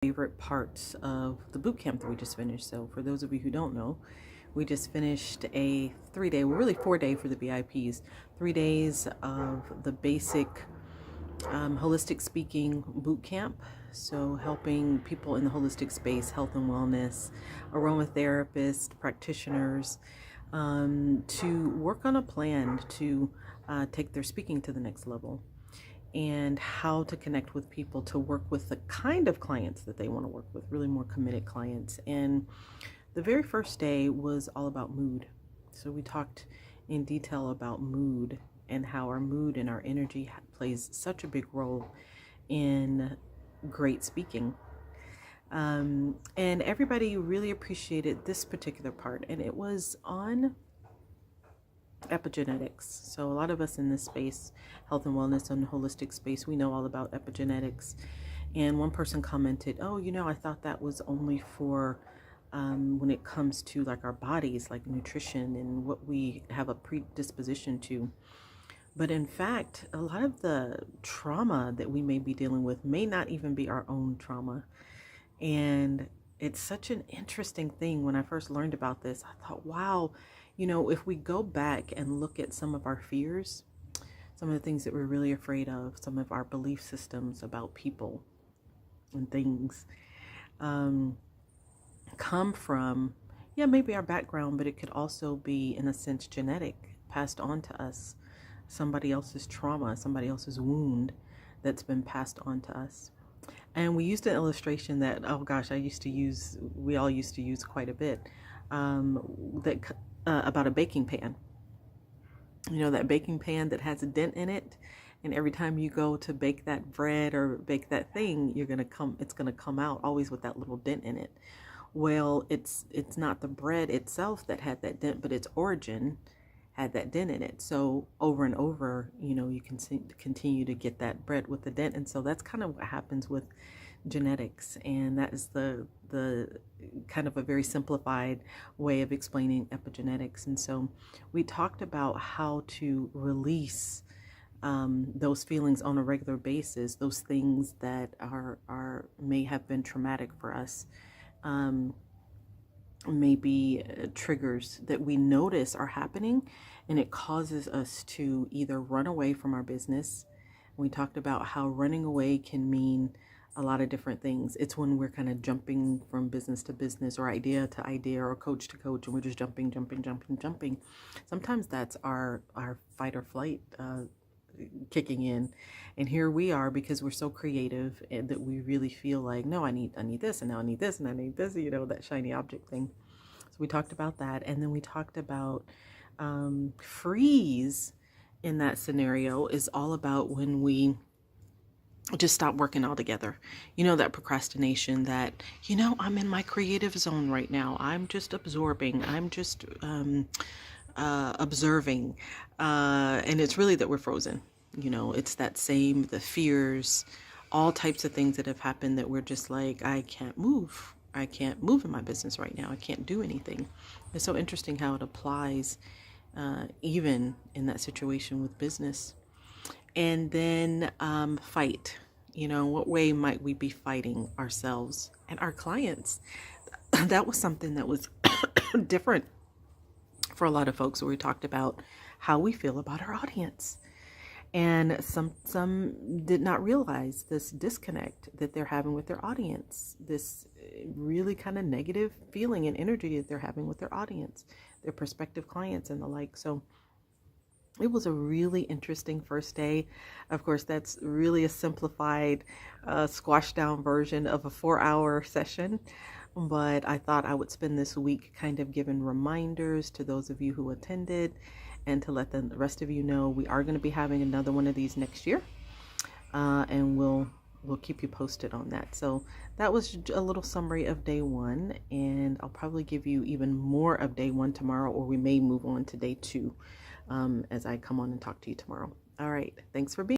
Favorite parts of the boot camp that we just finished. So for those of you who don't know, we just finished a 3-day, well, really 4-day for the VIPs, 3 days of the basic holistic speaking boot camp. So helping people in the holistic space, health and wellness, aromatherapists, practitioners, to work on a plan to take their speaking to the next level, and how to connect with people to work with the kind of clients that they want to work with, really more committed clients. And the very first day was all about mood. So we talked in detail about mood and how our mood and our energy plays such a big role in great speaking. And everybody really appreciated this particular part, and it was on epigenetics. So a lot of us in this space, health and wellness and holistic space, we know all about epigenetics. And one person commented, oh, I thought that was only for when it comes to like our bodies, like nutrition and what we have a predisposition to. But in fact, a lot of the trauma that we may be dealing with may not even be our own trauma. And it's such an interesting thing. When I first learned about this, I thought, wow, if we go back and look at some of our fears, some of the things that we're really afraid of, some of our belief systems about people and things, come from, maybe our background, but it could also be, in a sense, genetic, passed on to us, somebody else's trauma, somebody else's wound that's been passed on to us. And we used an illustration that, we all used to use quite a bit, about a baking pan. That baking pan that has a dent in it, and every time you go to bake that bread or bake that thing, it's gonna come out always with that little dent in it. Well, it's not the bread itself that had that dent, but its origin had that dent in it. So over and over, you can continue to get that bread with the dent. And so that's kind of what happens with genetics. And that is the kind of a very simplified way of explaining epigenetics. And so we talked about how to release those feelings on a regular basis, those things that may have been traumatic for us. Maybe triggers that we notice are happening, and it causes us to either run away from our business. We talked about how running away can mean a lot of different things. It's when we're kind of jumping from business to business, or idea to idea, or coach to coach, and we're just jumping. Sometimes that's our fight or flight kicking in. And here we are, because we're so creative, and that we really feel like, no, I need this, and now I need this, and I need this, that shiny object thing. So we talked about that. And then we talked about freeze in that scenario is all about when we just stop working altogether. That procrastination, that, I'm in my creative zone right now. I'm just absorbing. I'm just observing. And it's really that we're frozen. It's the fears, all types of things that have happened that we're just like, I can't move. I can't move in my business right now. I can't do anything. It's so interesting how it applies even in that situation with business. And then fight. What way might we be fighting ourselves and our clients? That was something that was different for a lot of folks, where we talked about how we feel about our audience. And some did not realize this disconnect that they're having with their audience, this really kind of negative feeling and energy that they're having with their audience, their prospective clients and the like. So it was a really interesting first day. Of course, that's really a simplified, squashed down version of a 4-hour session. But I thought I would spend this week kind of giving reminders to those of you who attended, and to let the rest of you know we are going to be having another one of these next year. And we'll keep you posted on that. So that was a little summary of day 1, and I'll probably give you even more of day 1 tomorrow, or we may move on to day 2 as I come on and talk to you tomorrow. All right. Thanks for being